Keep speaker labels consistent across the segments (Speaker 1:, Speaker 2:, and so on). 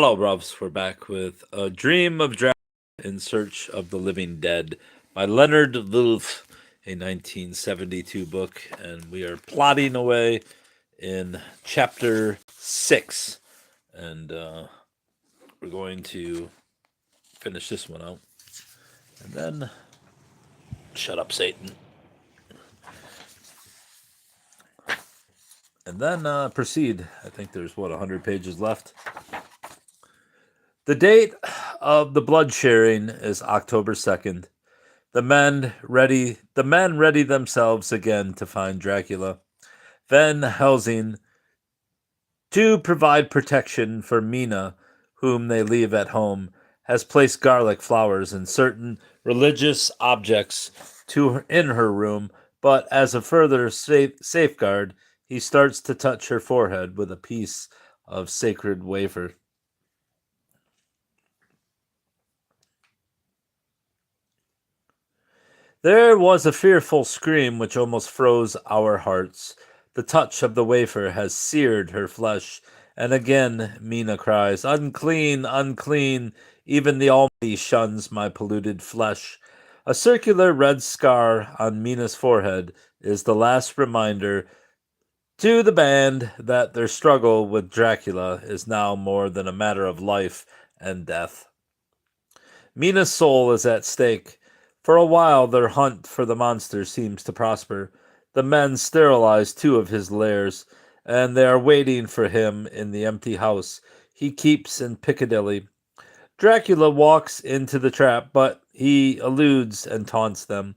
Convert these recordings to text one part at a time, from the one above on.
Speaker 1: Hello, Robs. We're back with A Dream of Dracula in Search of the Living Dead by Leonard Lilf, a 1972 book, and we are plodding away in chapter 6. And we're going to finish this one out. And then, shut up, Satan. And then proceed. I think there's, 100 pages left. The date of the blood sharing is October 2nd. The men ready themselves again to find Dracula. Van Helsing to provide protection for Mina, whom they leave at home, has placed garlic flowers and certain religious objects in her room, but as a further safeguard, he starts to touch her forehead with a piece of sacred wafer. There was a fearful scream which almost froze our hearts. The touch of the wafer has seared her flesh, and again Mina cries, "Unclean, unclean! Even the Almighty shuns my polluted flesh." A circular red scar on Mina's forehead is the last reminder to the band that their struggle with Dracula is now more than a matter of life and death. Mina's soul is at stake. For a while, their hunt for the monster seems to prosper. The men sterilize 2 of his lairs, and they are waiting for him in the empty house he keeps in Piccadilly. Dracula walks into the trap, but he eludes and taunts them.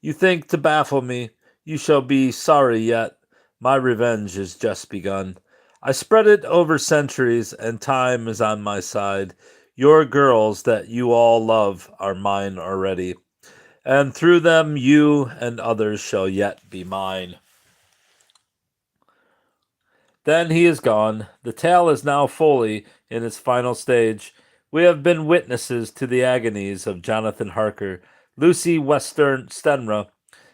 Speaker 1: "You think to baffle me. You shall be sorry yet. My revenge is just begun. I spread it over centuries, and time is on my side. Your girls that you all love are mine already, and through them you and others shall yet be mine." Then he is gone. The tale is now fully in its final stage. We have been witnesses to the agonies of Jonathan Harker, Lucy Stenra,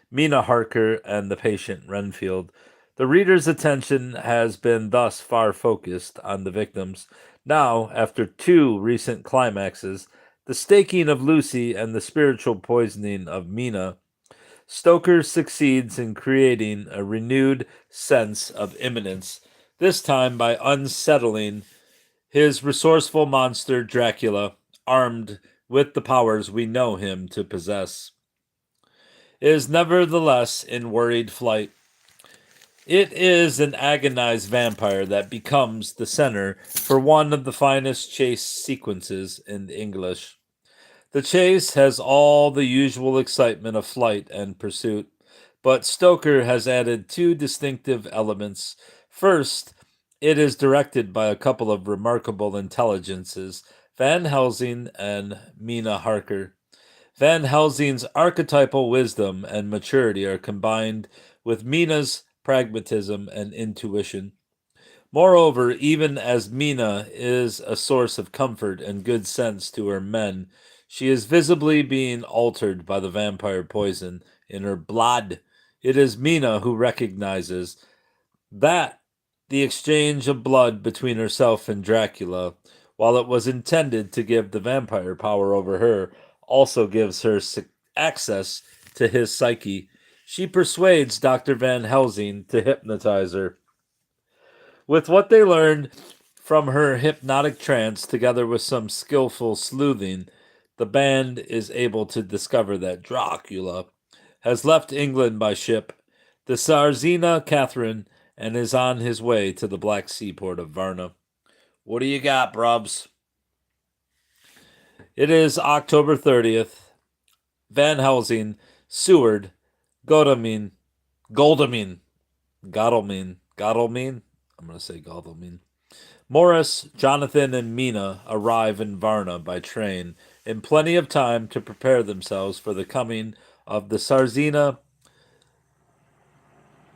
Speaker 1: Mina Harker, and the patient Renfield. The reader's attention has been thus far focused on the victims. Now, after 2 recent climaxes, the staking of Lucy and the spiritual poisoning of Mina, Stoker succeeds in creating a renewed sense of imminence, this time by unsettling his resourceful monster Dracula, armed with the powers we know him to possess, is nevertheless in worried flight. It is an agonized vampire that becomes the center for one of the finest chase sequences in English. The chase has all the usual excitement of flight and pursuit, but Stoker has added 2 distinctive elements. First, it is directed by a couple of remarkable intelligences, Van Helsing and Mina Harker. Van Helsing's archetypal wisdom and maturity are combined with Mina's pragmatism and intuition. Moreover, even as Mina is a source of comfort and good sense to her men, she is visibly being altered by the vampire poison in her blood. It is Mina who recognizes that the exchange of blood between herself and Dracula, while it was intended to give the vampire power over her, also gives her access to his psyche. She persuades Dr. Van Helsing to hypnotize her. With what they learned from her hypnotic trance, together with some skillful sleuthing, the band is able to discover that Dracula has left England by ship, the Czarina Catherine, and is on his way to the Black Seaport of Varna. What do you got, Brubs? It is October 30th. Van Helsing, Seward, Godalming, Godalming, Godalming. I'm going to say Godalming. Morris, Jonathan, and Mina arrive in Varna by train in plenty of time to prepare themselves for the coming of the Czarina.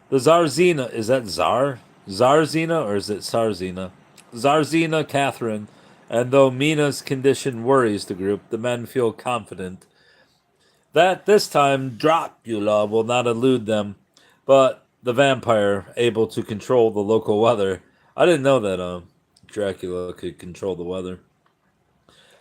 Speaker 1: The Zarzina, is that Zarzina or is it Sarzina? Zarzina Catherine, and though Mina's condition worries the group, the men feel confident that this time Dracula will not elude them, but the vampire able to control the local weather. I didn't know that Dracula could control the weather.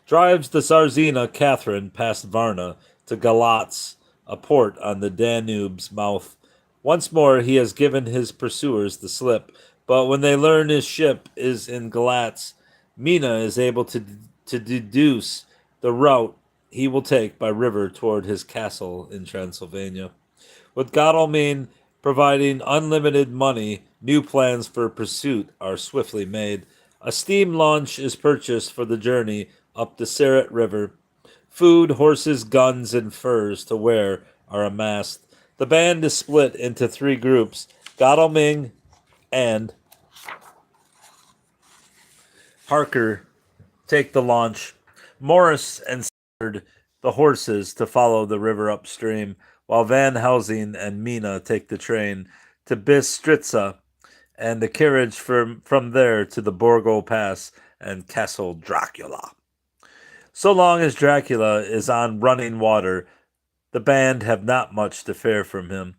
Speaker 1: Drives the Tsarzina Catherine past Varna to Galatz, a port on the Danube's mouth. Once more he has given his pursuers the slip, but when they learn his ship is in Galatz, Mina is able to deduce the route he will take by river toward his castle in Transylvania. With Godalming providing unlimited money, new plans for pursuit are swiftly made. A steam launch is purchased for the journey up the Serret River. Food, horses, guns, and furs to wear are amassed. The band is split into three groups. Godalming and Harker take the launch. Morris and Seward the horses to follow the river upstream, while Van Helsing and Mina take the train to Bistritza and the carriage from there to the Borgo Pass and Castle Dracula. So long as Dracula is on running water, the band have not much to fear from him.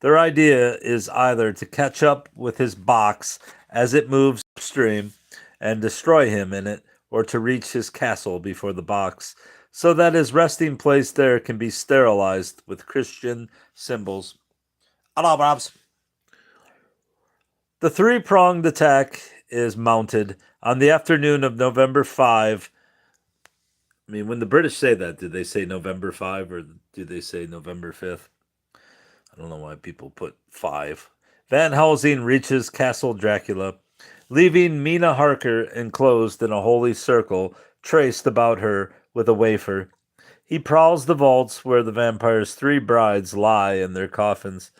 Speaker 1: Their idea is either to catch up with his box as it moves upstream and destroy him in it, or to reach his castle before the box, so that his resting place there can be sterilized with Christian symbols. Hello, Bobs. The three-pronged attack is mounted on the afternoon of November 5. I mean, when the British say that, did they say November 5 or do they say November 5th? I don't know why people put 5. Van Helsing reaches Castle Dracula, leaving Mina Harker enclosed in a holy circle traced about her with a wafer. He prowls the vaults where the vampire's three brides lie in their coffins.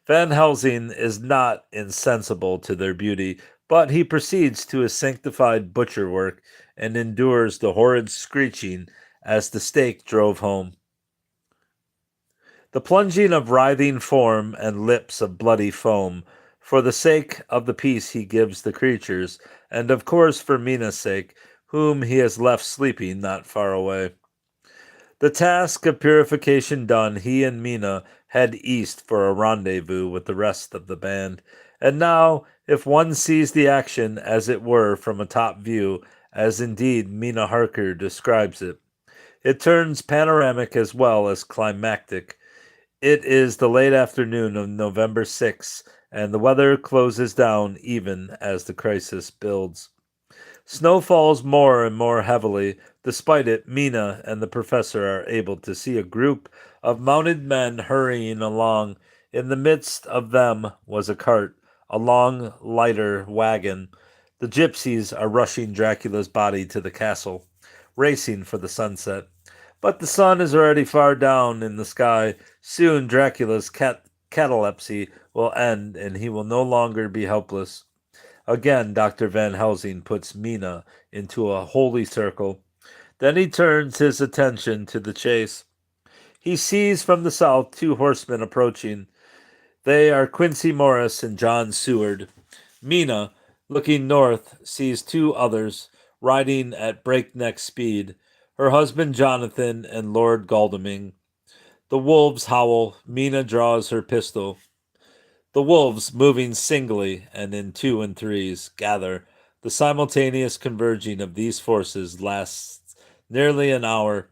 Speaker 1: Van Helsing is not insensible to their beauty, but he proceeds to his sanctified butcher work and endures the horrid screeching as the stake drove home. The plunging of writhing form and lips of bloody foam, for the sake of the peace he gives the creatures, and of course for Mina's sake, whom he has left sleeping not far away. The task of purification done, he and Mina head east for a rendezvous with the rest of the band. And now, if one sees the action as it were from a top view, as indeed Mina Harker describes it, it turns panoramic as well as climactic. It is the late afternoon of November 6th, and the weather closes down even as the crisis builds. Snow falls more and more heavily. Despite it, Mina and the professor are able to see a group of mounted men hurrying along. In the midst of them was a cart, a long, lighter wagon. The gypsies are rushing Dracula's body to the castle, racing for the sunset. But the sun is already far down in the sky. Soon Dracula's catalepsy will end, and he will no longer be helpless. Again, Dr. Van Helsing puts Mina into a holy circle. Then he turns his attention to the chase. He sees from the south two horsemen approaching. They are Quincy Morris and John Seward. Mina, looking north, sees two others riding at breakneck speed. Her husband Jonathan and Lord Godalming. The wolves howl. Mina draws her pistol. The wolves, moving singly and in 2 and 3s, gather. The simultaneous converging of these forces lasts nearly an hour.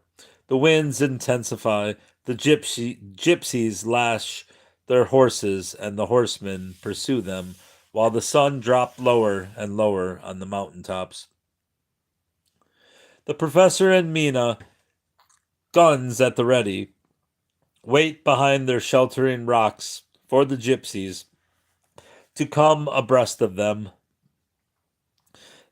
Speaker 1: The winds intensify. The gypsies lash their horses, and the horsemen pursue them, while the sun dropped lower and lower on the mountaintops. The professor and Mina, guns at the ready, wait behind their sheltering rocks for the gypsies to come abreast of them.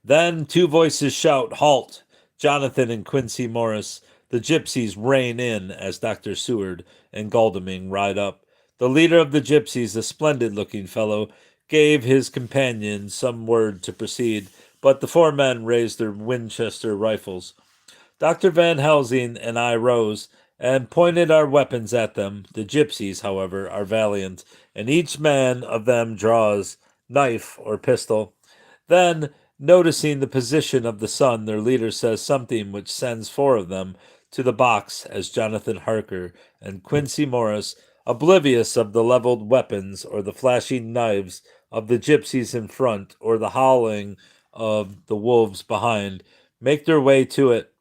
Speaker 1: Then two voices shout, "Halt!" Jonathan and Quincy Morris. The gypsies rein in as Dr. Seward and Godalming ride up. The leader of the gypsies, a splendid-looking fellow, gave his companion some word to proceed, but the four men raised their Winchester rifles. Dr. Van Helsing and I rose and pointed our weapons at them. The gypsies, however, are valiant, and each man of them draws knife or pistol. Then, noticing the position of the sun, their leader says something which sends four of them to the box as Jonathan Harker and Quincy Morris, oblivious of the leveled weapons or the flashing knives of the gypsies in front or the howling of the wolves behind make their way to it.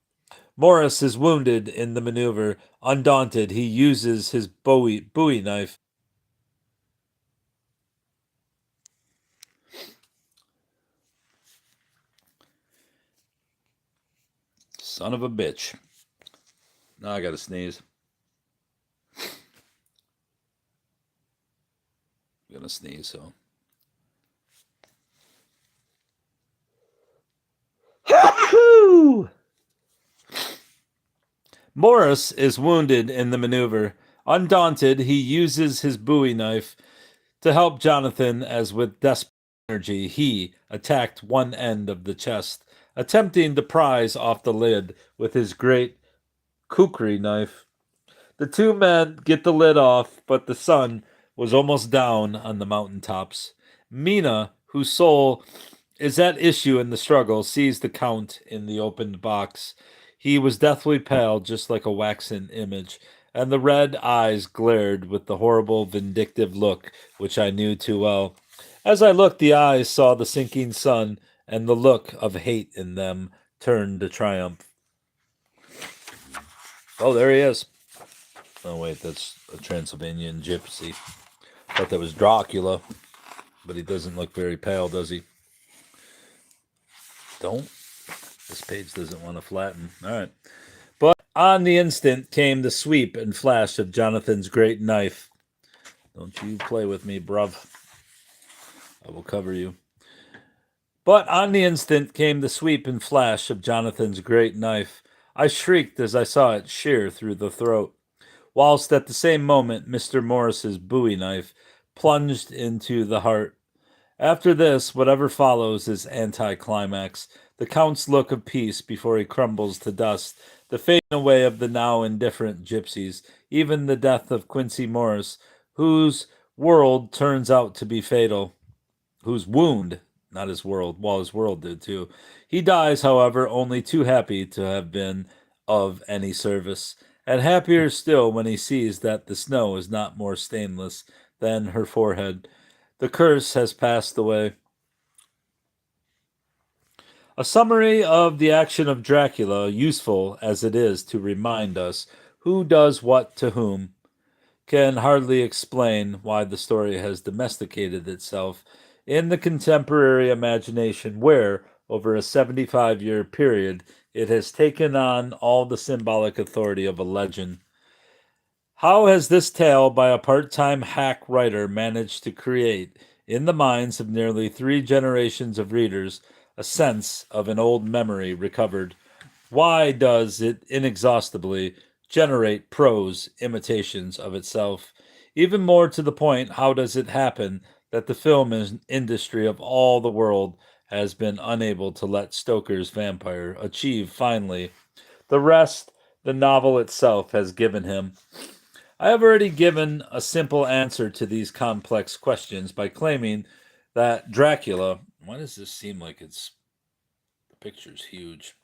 Speaker 1: Morris is wounded in the maneuver. Undaunted, he uses his bowie knife. Son of a bitch. Now I gotta sneeze. I'm gonna sneeze, so. Morris is wounded in the maneuver. Undaunted, he uses his bowie knife to help Jonathan as with desperate energy he attacked one end of the chest, attempting to prise off the lid with his great kukri knife. The two men get the lid off, but the sun was almost down on the mountain tops. Mina, whose soul is at issue in the struggle, sees the Count in the opened box. He was deathly pale, just like a waxen image, and the red eyes glared with the horrible, vindictive look which I knew too well. As I looked, the eyes saw the sinking sun, and the look of hate in them turned to triumph. Oh, there he is. Oh, wait, that's a Transylvanian gypsy. Thought that was Dracula, but he doesn't look very pale, does he? Don't. This page doesn't want to flatten. All right. But on the instant came the sweep and flash of Jonathan's great knife. Don't you play with me, bruv. I will cover you. But on the instant came the sweep and flash of Jonathan's great knife. I shrieked as I saw it shear through the throat, whilst at the same moment Mr. Morris's bowie knife plunged into the heart. After this, whatever follows is anticlimax. The Count's look of peace before he crumbles to dust, the fading away of the now indifferent gypsies, even the death of Quincy Morris, whose world turns out to be fatal. Whose wound, not his world, well, his world did too. He dies, however, only too happy to have been of any service, and happier still when he sees that the snow is not more stainless than her forehead. The curse has passed away. A summary of the action of Dracula, useful as it is to remind us who does what to whom, can hardly explain why the story has domesticated itself in the contemporary imagination, where, over a 75-year period, it has taken on all the symbolic authority of a legend. How has this tale by a part-time hack writer managed to create, in the minds of nearly 3 generations of readers, a sense of an old memory recovered? Why does it inexhaustibly generate prose imitations of itself? Even more to the point, how does it happen that the film industry of all the world has been unable to let Stoker's vampire achieve finally the rest the novel itself has given him? I have already given a simple answer to these complex questions by claiming that Dracula, why does this seem like the picture's huge,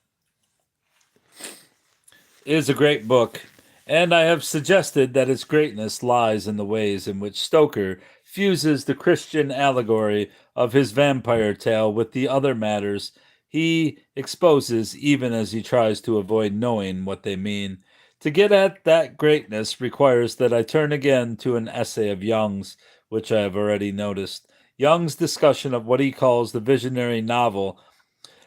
Speaker 1: is a great book, and I have suggested that its greatness lies in the ways in which Stoker fuses the Christian allegory of his vampire tale with the other matters he exposes, even as he tries to avoid knowing what they mean. To get at that greatness requires that I turn again to an essay of Young's, which I have already noticed. Young's discussion of what he calls the visionary novel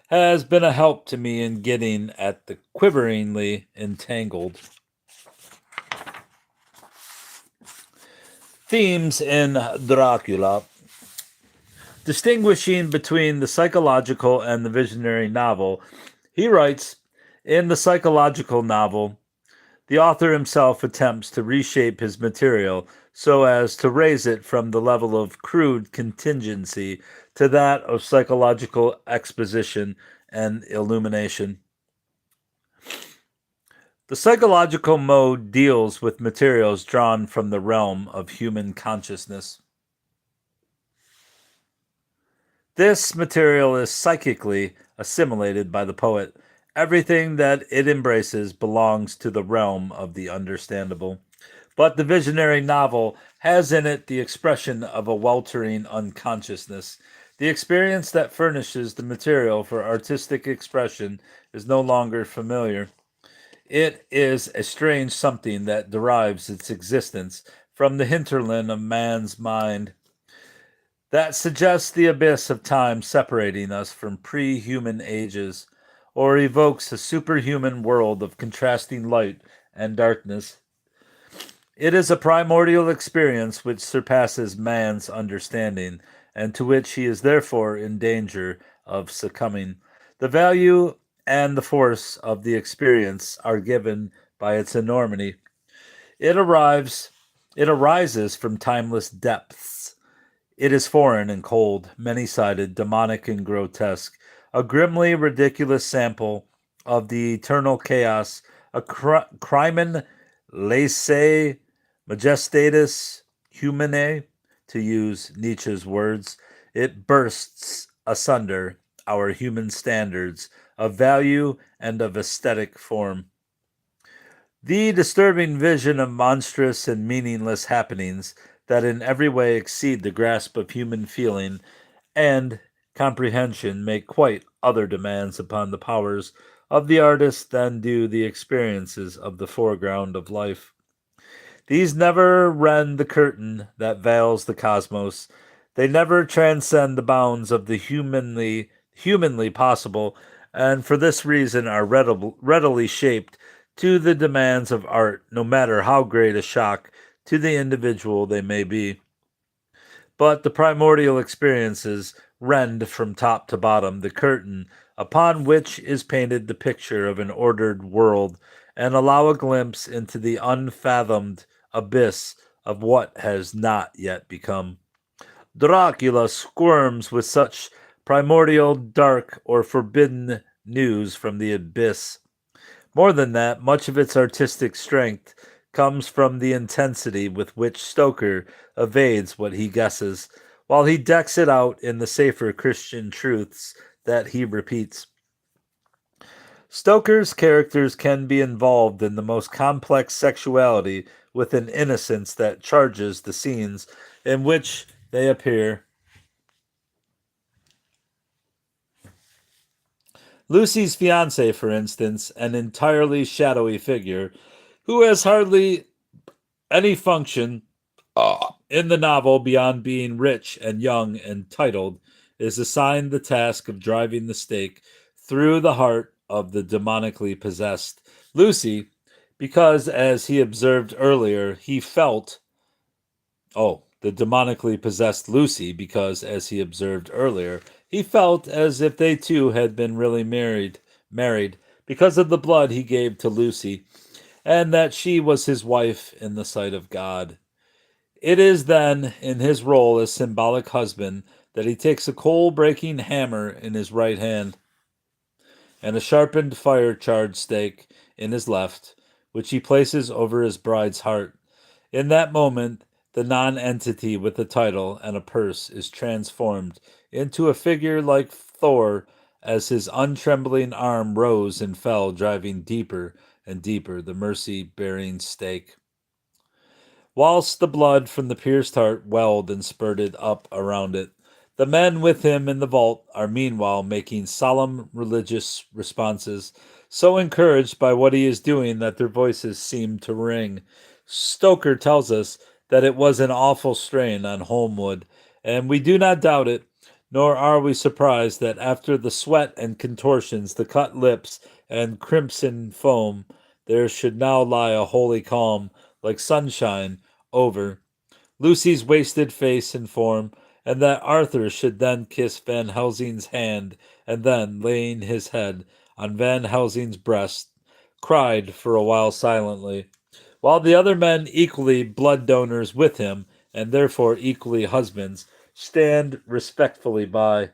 Speaker 1: has been a help to me in getting at the quiveringly entangled themes in Dracula. Distinguishing between the psychological and the visionary novel, he writes, in the psychological novel, the author himself attempts to reshape his material so as to raise it from the level of crude contingency to that of psychological exposition and illumination. The psychological mode deals with materials drawn from the realm of human consciousness. This material is psychically assimilated by the poet. Everything that it embraces belongs to the realm of the understandable. But the visionary novel has in it the expression of a weltering unconsciousness. The experience that furnishes the material for artistic expression is no longer familiar. It is a strange something that derives its existence from the hinterland of man's mind, that suggests the abyss of time separating us from pre human ages, or evokes a superhuman world of contrasting light and darkness. It is a primordial experience which surpasses man's understanding, and to which he is therefore in danger of succumbing. The value and the force of the experience are given by its enormity. It arrives it arises from timeless depths. It is foreign and cold, many sided, demonic and grotesque, a grimly ridiculous sample of the eternal chaos, a crimen laesae majestatis humanae, to use Nietzsche's words. It bursts asunder our human standards of value and of aesthetic form. The disturbing vision of monstrous and meaningless happenings that in every way exceed the grasp of human feeling and comprehension make quite other demands upon the powers of the artist than do the experiences of the foreground of life. These never rend the curtain that veils the cosmos. They never transcend the bounds of the humanly possible, and for this reason are readily shaped to the demands of art, no matter how great a shock to the individual they may be. But the primordial experiences rend from top to bottom the curtain upon which is painted the picture of an ordered world, and allow a glimpse into the unfathomed abyss of what has not yet become. Dracula squirms with such primordial, dark, or forbidden news from the abyss. More than that, much of its artistic strength comes from the intensity with which Stoker evades what he guesses, while he decks it out in the safer Christian truths that he repeats. Stoker's characters can be involved in the most complex sexuality with an innocence that charges the scenes in which they appear. Lucy's fiance, for instance, an entirely shadowy figure who has hardly any function in the novel beyond being rich and young and titled, is assigned the task of driving the stake through the heart of the demonically possessed Lucy, because, as he observed earlier, he felt. Oh, the demonically possessed Lucy, because, as he observed earlier, he felt as if they two had been really married, because of the blood he gave to Lucy, and that she was his wife in the sight of God. It is then, in his role as symbolic husband, that he takes a coal breaking hammer in his right hand and a sharpened fire charred stake in his left, which he places over his bride's heart. In that moment, the non-entity with a title and a purse is transformed into a figure like Thor as his untrembling arm rose and fell, driving deeper and deeper the mercy-bearing stake. Whilst the blood from the pierced heart welled and spurted up around it, the men with him in the vault are meanwhile making solemn religious responses, so encouraged by what he is doing that their voices seem to ring. Stoker tells us that it was an awful strain on Holmwood, and we do not doubt it, nor are we surprised that after the sweat and contortions, the cut lips, and crimson foam, there should now lie a holy calm, like sunshine, over Lucy's wasted face and form, and that Arthur should then kiss Van Helsing's hand, and then, laying his head on Van Helsing's breast, cried for a while silently, while the other men, equally blood donors with him, and therefore equally husbands, stand respectfully by.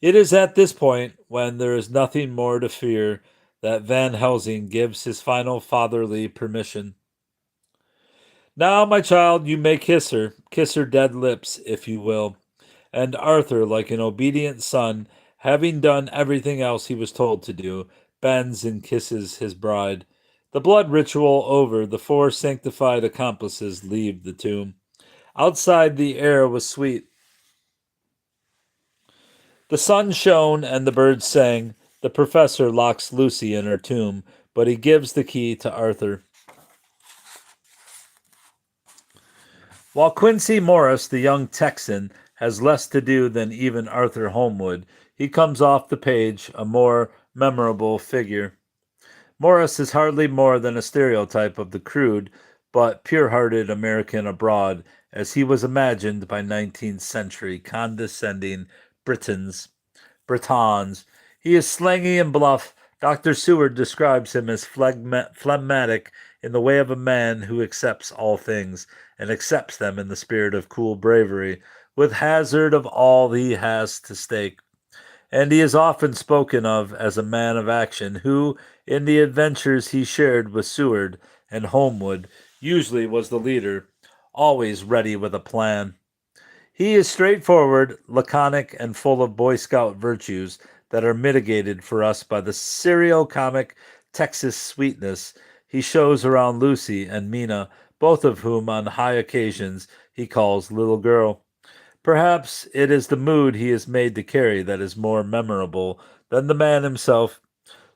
Speaker 1: It is at this point, when there is nothing more to fear, that Van Helsing gives his final fatherly permission. Now, my child, you may kiss her dead lips, if you will. And Arthur, like an obedient son, having done everything else he was told to do, bends and kisses his bride. The blood ritual over, the four sanctified accomplices leave the tomb. Outside, the air was sweet The sun shone and the birds sang. The professor locks Lucy in her tomb, but he gives the key to Arthur. While Quincy Morris, the young Texan, has less to do than even Arthur Holmwood, he comes off the page a more memorable figure. Morris is hardly more than a stereotype of the crude but pure-hearted American abroad as he was imagined by 19th century condescending Britons. Britons. He is slangy and bluff. Dr. Seward describes him as phlegmatic in the way of a man who accepts all things, and accepts them in the spirit of cool bravery, with hazard of all he has to stake. And he is often spoken of as a man of action who, in the adventures he shared with Seward and Holmwood, usually was the leader, always ready with a plan. He is straightforward, laconic, and full of Boy Scout virtues that are mitigated for us by the serio comic Texas sweetness he shows around Lucy and Mina, both of whom on high occasions he calls little girl. Perhaps it is the mood he is made to carry that is more memorable than the man himself.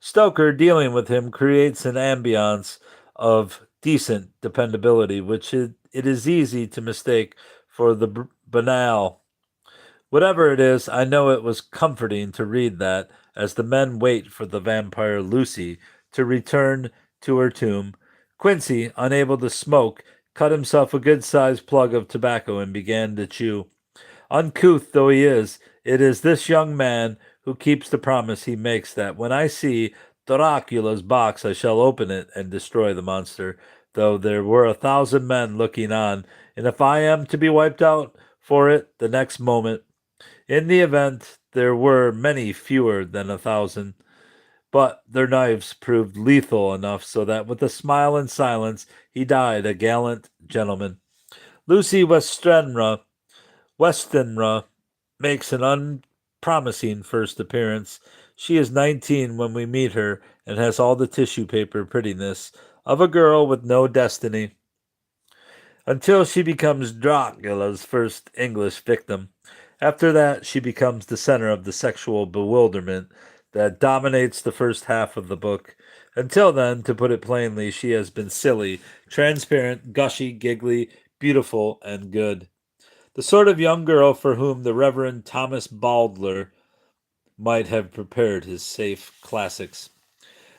Speaker 1: Stoker dealing with him creates an ambiance of decent dependability, which it is easy to mistake for the banal. Whatever it is, I know it was comforting to read that as the men wait for the vampire Lucy to return to her tomb. Quincy, unable to smoke, cut himself a good sized plug of tobacco and began to chew. Uncouth though he is, it is this young man who keeps the promise he makes that when I see Dracula's box, I shall open it and destroy the monster, though there were 1,000 men looking on, and if I am to be wiped out for it the next moment, in the event there were many fewer than 1,000. But their knives proved lethal enough so that with a smile and silence he died a gallant gentleman. Lucy Westenra makes an unpromising first appearance. She is 19 when we meet her and has all the tissue paper prettiness of a girl with no destiny until she becomes Dracula's first English victim. After that, she becomes the center of the sexual bewilderment that dominates the first half of the book. Until then, to put it plainly, she has been silly, transparent, gushy, giggly, beautiful, and good. The sort of young girl for whom the Reverend Thomas Baldler might have prepared his safe classics.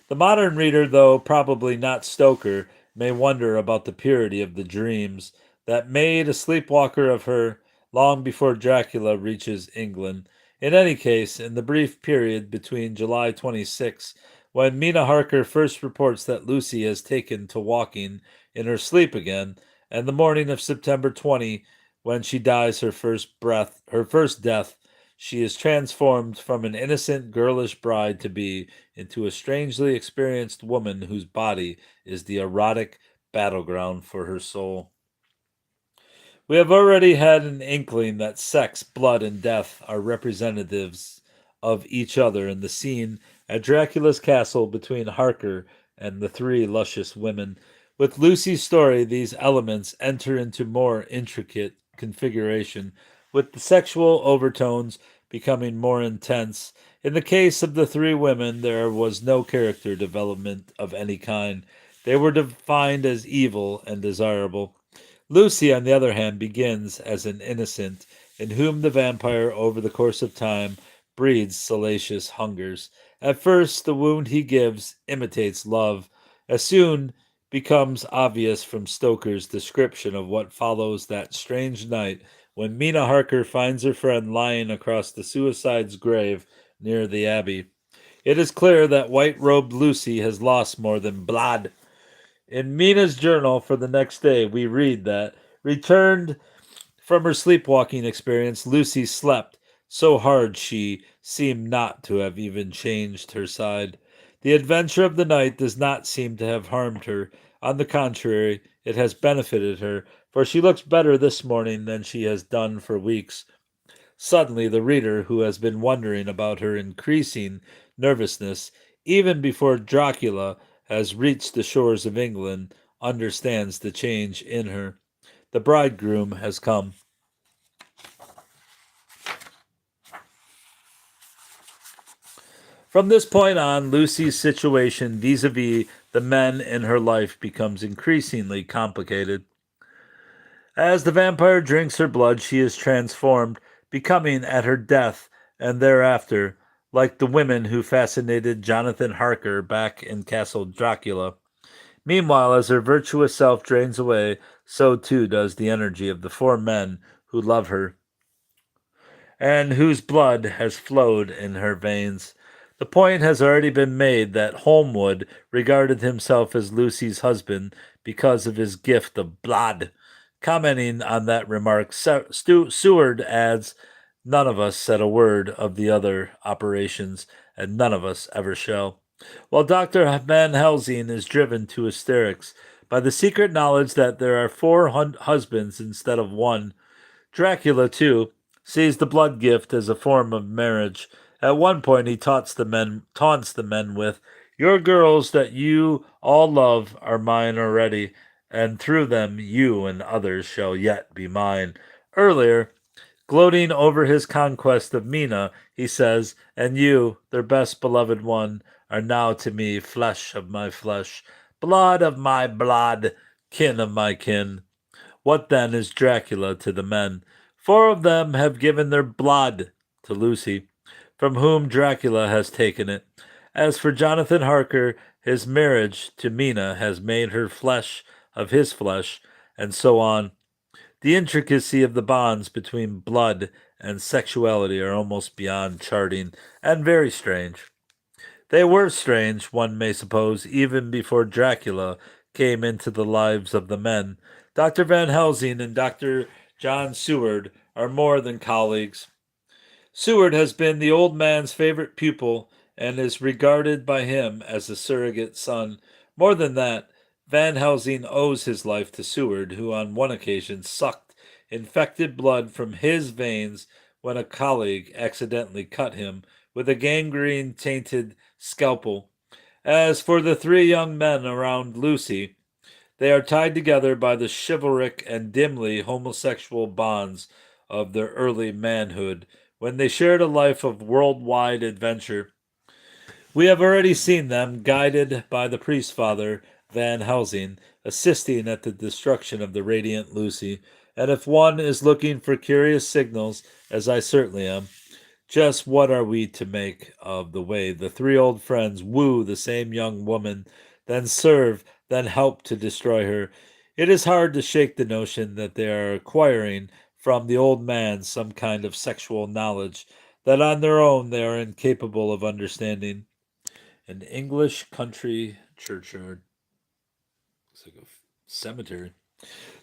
Speaker 1: The modern reader, though probably not Stoker, may wonder about the purity of the dreams that made a sleepwalker of her long before Dracula reaches England. In any case, in the brief period between July 26, when Mina Harker first reports that Lucy has taken to walking in her sleep again, and the morning of September 20, when she dies her first death, she is transformed from an innocent, girlish bride to be into a strangely experienced woman whose body is the erotic battleground for her soul. We have already had an inkling that sex, blood, and death are representatives of each other in the scene at Dracula's castle between Harker and the three luscious women. With Lucy's story, these elements enter into more intricate configuration, with the sexual overtones becoming more intense. In the case of the three women, there was no character development of any kind. They were defined as evil and desirable. Lucy, on the other hand, begins as an innocent, in whom the vampire, over the course of time, breeds salacious hungers. At first, the wound he gives imitates love, as soon becomes obvious from Stoker's description of what follows that strange night when Mina Harker finds her friend lying across the suicide's grave near the Abbey. It is clear that white-robed Lucy has lost more than blood. In Mina's journal for the next day, we read that, returned from her sleepwalking experience, Lucy slept so hard she seemed not to have even changed her side. The adventure of the night does not seem to have harmed her. On the contrary, it has benefited her, for she looks better this morning than she has done for weeks. Suddenly, the reader, who has been wondering about her increasing nervousness even before Dracula has reached the shores of England, understands the change in her. The bridegroom has come. From this point on, Lucy's situation vis-a-vis the men in her life becomes increasingly complicated. As the vampire drinks her blood, she is transformed, becoming at her death and thereafter like the women who fascinated Jonathan Harker back in Castle Dracula. Meanwhile, as her virtuous self drains away, so too does the energy of the four men who love her and whose blood has flowed in her veins. The point has already been made that Holmwood regarded himself as Lucy's husband because of his gift of blood. Commenting on that remark, Seward adds, "None of us said a word of the other operations, and none of us ever shall." While Dr. Van Helsing is driven to hysterics by the secret knowledge that there are four husbands instead of one, Dracula, too, sees the blood gift as a form of marriage. At one point, he taunts the men with, "Your girls that you all love are mine already, and through them you and others shall yet be mine." Earlier, gloating over his conquest of Mina, he says, "And you, their best beloved one, are now to me flesh of my flesh, blood of my blood, kin of my kin." What then is Dracula to the men? Four of them have given their blood to Lucy, from whom Dracula has taken it. As for Jonathan Harker, his marriage to Mina has made her flesh of his flesh, and so on. The intricacy of the bonds between blood and sexuality are almost beyond charting, and very strange. They were strange, one may suppose, even before Dracula came into the lives of the men. Dr. Van Helsing and Dr. John Seward are more than colleagues. Seward has been the old man's favorite pupil and is regarded by him as a surrogate son. More than that, Van Helsing owes his life to Seward, who on one occasion sucked infected blood from his veins when a colleague accidentally cut him with a gangrene tainted scalpel. As for the three young men around Lucy, they are tied together by the chivalric and dimly homosexual bonds of their early manhood when they shared a life of worldwide adventure. We have already seen them, guided by the priest father Van Helsing, assisting at the destruction of the radiant Lucy. And if one is looking for curious signals, as I certainly am, just what are we to make of the way the three old friends woo the same young woman, then serve, then help to destroy her? It is hard to shake the notion that they are acquiring from the old man some kind of sexual knowledge that on their own they are incapable of understanding. An English country churchyard. Looks like a cemetery.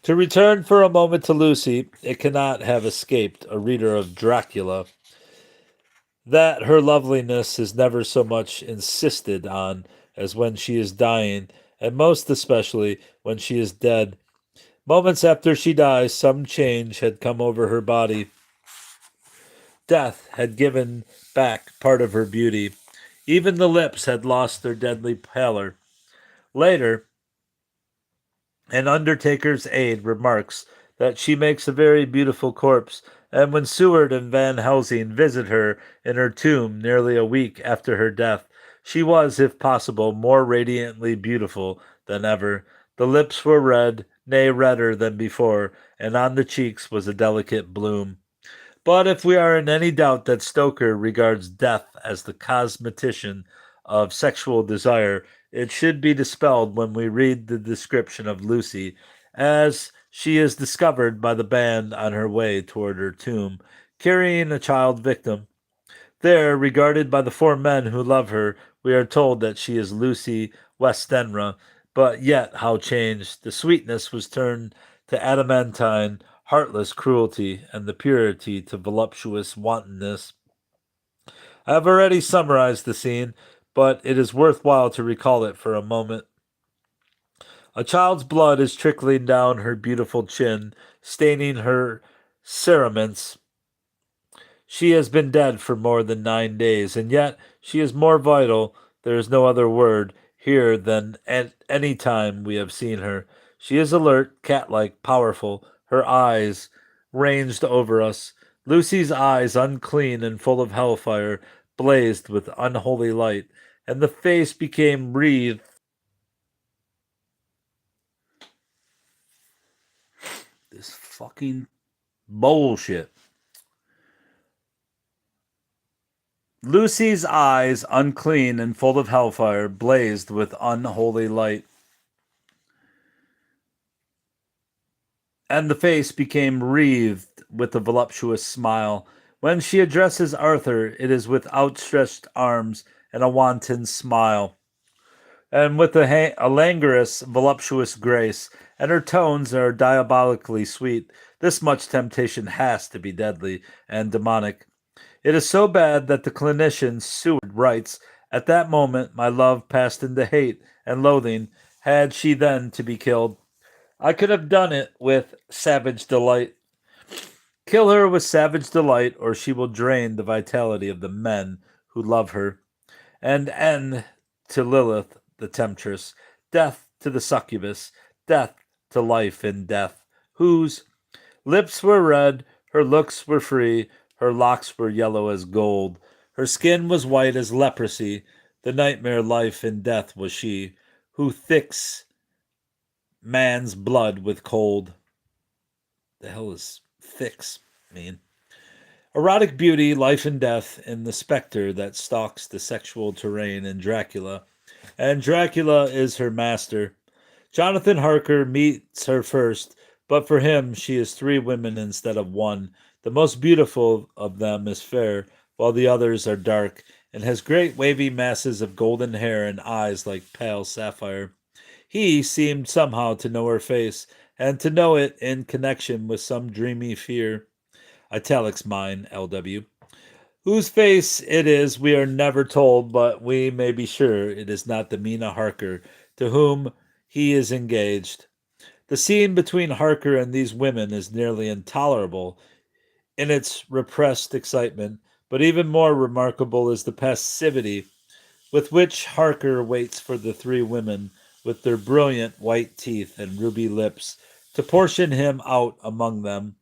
Speaker 1: To return for a moment to Lucy, it cannot have escaped a reader of Dracula that her loveliness is never so much insisted on as when she is dying, and most especially when she is dead. Moments after she dies, some change had come over her body. Death had given back part of her beauty. Even the lips had lost their deadly pallor. Later, an undertaker's aide remarks that she makes a very beautiful corpse, and when Seward and Van Helsing visit her in her tomb nearly a week after her death, she was, if possible, more radiantly beautiful than ever. The lips were red, nay, redder than before, and on the cheeks was a delicate bloom. But if we are in any doubt that Stoker regards death as the cosmetician of sexual desire, it should be dispelled when we read the description of Lucy as she is discovered by the band on her way toward her tomb, carrying a child victim. There, regarded by the four men who love her, we are told that she is Lucy Westenra, but yet how changed! The sweetness was turned to adamantine, heartless cruelty, and the purity to voluptuous wantonness. I have already summarized the scene, but it is worthwhile to recall it for a moment. A child's blood is trickling down her beautiful chin, staining her cerements. She has been dead for more than 9 days, and yet she is more vital, there is no other word, here than at any time we have seen her. She is alert, cat-like, powerful, her eyes ranged over us. Lucy's eyes, unclean and full of hellfire, blazed with unholy light, and the face became wreathed. This fucking bullshit. Lucy's eyes, unclean and full of hellfire, blazed with unholy light, and the face became wreathed with a voluptuous smile. When she addresses Arthur, it is with outstretched arms and a wanton smile, and with a languorous, voluptuous grace, and her tones are diabolically sweet. This much temptation has to be deadly and demonic. It is so bad that the clinician Seward writes, "At that moment my love passed into hate and loathing. Had she then to be killed, I could have done it with savage delight. Kill her with savage delight, or she will drain the vitality of the men who love her, and end to Lilith the temptress, death to the succubus, death to life in death, whose lips were red, her looks were free, her locks were yellow as gold, her skin was white as leprosy, the nightmare life in death was she, who thicks man's blood with cold." The hell is thicks mean? Erotic beauty, life and death, in the specter that stalks the sexual terrain in Dracula, and Dracula is her master. Jonathan Harker meets her first, but for him she is three women instead of one. The most beautiful of them is fair, while the others are dark, and has great wavy masses of golden hair and eyes like pale sapphire. He seemed somehow to know her face, and to know it in connection with some dreamy fear. Italics mine, LW. Whose face it is we are never told, but we may be sure it is not the Mina Harker to whom he is engaged. The scene between Harker and these women is nearly intolerable in its repressed excitement, but even more remarkable is the passivity with which Harker waits for the three women with their brilliant white teeth and ruby lips to portion him out among them.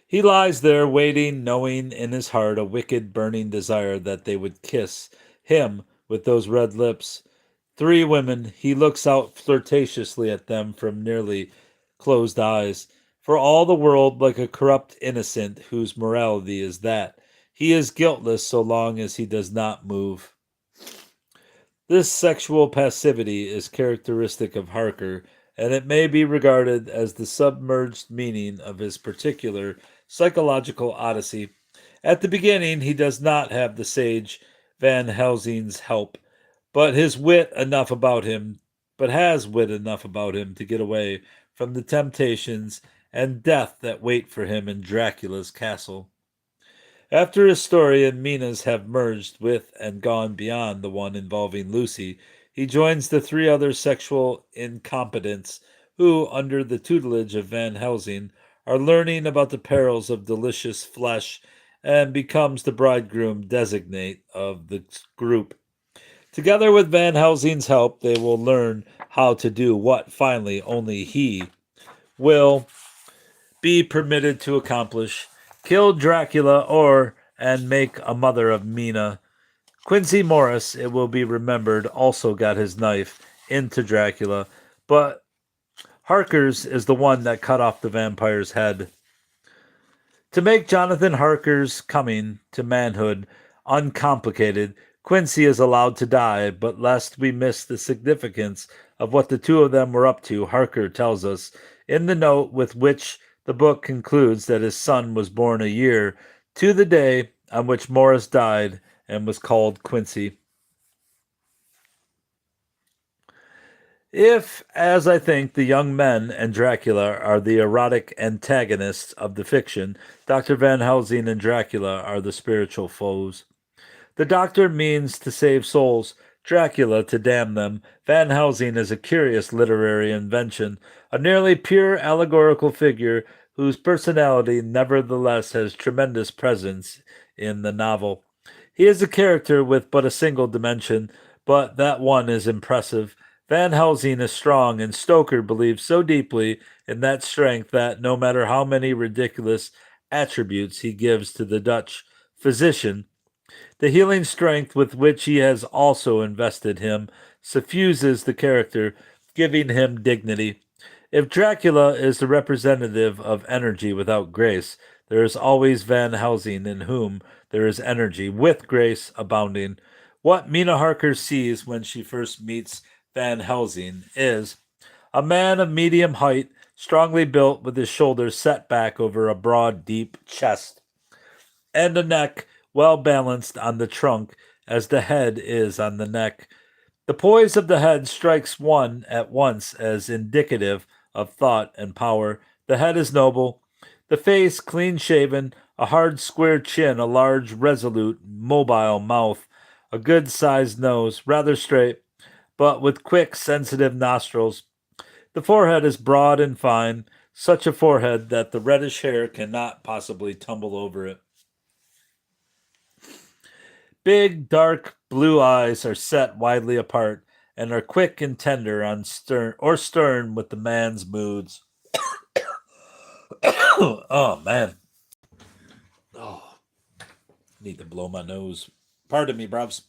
Speaker 1: He lies there waiting, knowing in his heart a wicked, burning desire that they would kiss him with those red lips. Three women, he looks out flirtatiously at them from nearly closed eyes, for all the world like a corrupt innocent whose morality is that he is guiltless so long as he does not move. This sexual passivity is characteristic of Harker, and it may be regarded as the submerged meaning of his particular psychological odyssey. At the beginning, he does not have the sage Van Helsing's help, but has wit enough about him to get away from the temptations and death that wait for him in Dracula's castle. After his story and Mina's have merged with and gone beyond the one involving Lucy, he joins the three other sexual incompetents who, under the tutelage of Van Helsing, are learning about the perils of delicious flesh and becomes the bridegroom designate of the group. Together with Van Helsing's help, they will learn how to do what finally only he will be permitted to accomplish: kill Dracula and make a mother of Mina. Quincy Morris, it will be remembered, also got his knife into Dracula, but Harker's is the one that cut off the vampire's head. To make Jonathan Harker's coming to manhood uncomplicated, Quincy is allowed to die, but lest we miss the significance of what the two of them were up to, Harker tells us in the note with which the book concludes that his son was born a year to the day on which Morris died and was called Quincy. If, as I think, the young men and Dracula are the erotic antagonists of the fiction, Dr. Van Helsing and Dracula are the spiritual foes. The doctor means to save souls, Dracula to damn them. Van Helsing is a curious literary invention, a nearly pure allegorical figure whose personality nevertheless has tremendous presence in the novel. He is a character with but a single dimension, but that one is impressive. Van Helsing is strong, and Stoker believes so deeply in that strength that no matter how many ridiculous attributes he gives to the Dutch physician, The healing strength with which he has also invested him suffuses the character, giving him dignity. If Dracula is the representative of energy without grace, there is always Van Helsing in whom there is energy with grace abounding. What Mina Harker sees when she first meets Van Helsing is a man of medium height, strongly built with his shoulders set back over a broad, deep chest, and a neck well balanced on the trunk as the head is on the neck. The poise of the head strikes one at once as indicative of thought and power. The head is noble, the face clean shaven, a hard square chin, a large, resolute, mobile mouth, a good sized nose, rather straight, but with quick, sensitive nostrils. The forehead is broad and fine, such a forehead that the reddish hair cannot possibly tumble over it. Big, dark blue eyes are set widely apart and are quick and tender on stern with the man's moods. Oh man. Oh, need to blow my nose. Pardon me, bruvs.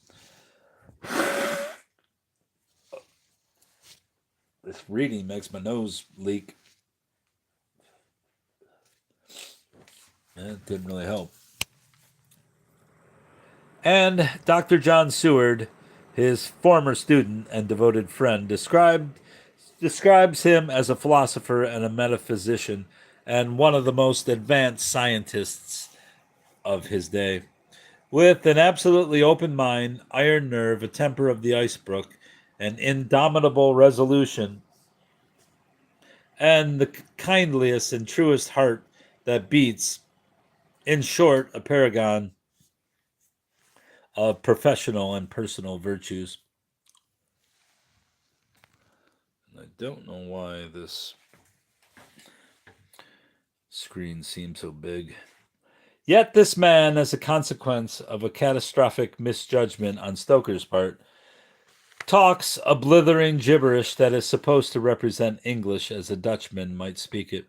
Speaker 1: This reading makes my nose leak. It didn't really help. And Dr. John Seward, his former student and devoted friend, describes him as a philosopher and a metaphysician and one of the most advanced scientists of his day. With an absolutely open mind, iron nerve, a temper of the icebrook, an indomitable resolution, and the kindliest and truest heart that beats, in short, a paragon of professional and personal virtues. I don't know why this screen seems so big. Yet this man, as a consequence of a catastrophic misjudgment on Stoker's part, talks a blithering gibberish that is supposed to represent English as a Dutchman might speak it.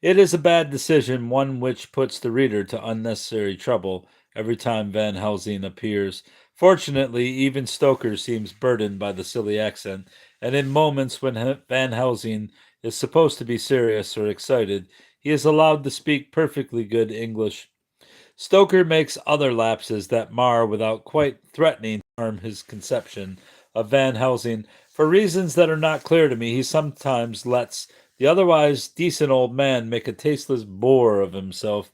Speaker 1: It is a bad decision, one which puts the reader to unnecessary trouble every time Van Helsing appears. Fortunately, even Stoker seems burdened by the silly accent, and in moments when Van Helsing is supposed to be serious or excited, he is allowed to speak perfectly good English. Stoker makes other lapses that mar without quite threatening to harm his conception of Van Helsing. For reasons that are not clear to me, he sometimes lets the otherwise decent old man make a tasteless bore of himself.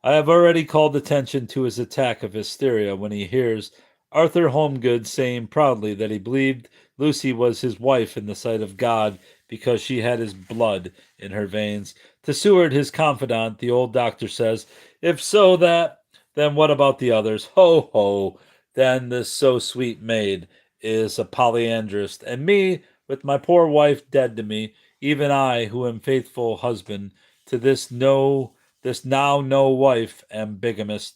Speaker 1: I have already called attention to his attack of hysteria when he hears Arthur Holmgood saying proudly that he believed Lucy was his wife in the sight of God because she had his blood in her veins. To Seward, his confidant, the old doctor says, "If so that, then what about the others? Ho, ho, then this so sweet maid is a polyandrist, and me, with my poor wife dead to me, even I, who am faithful husband to this now no wife, am bigamist."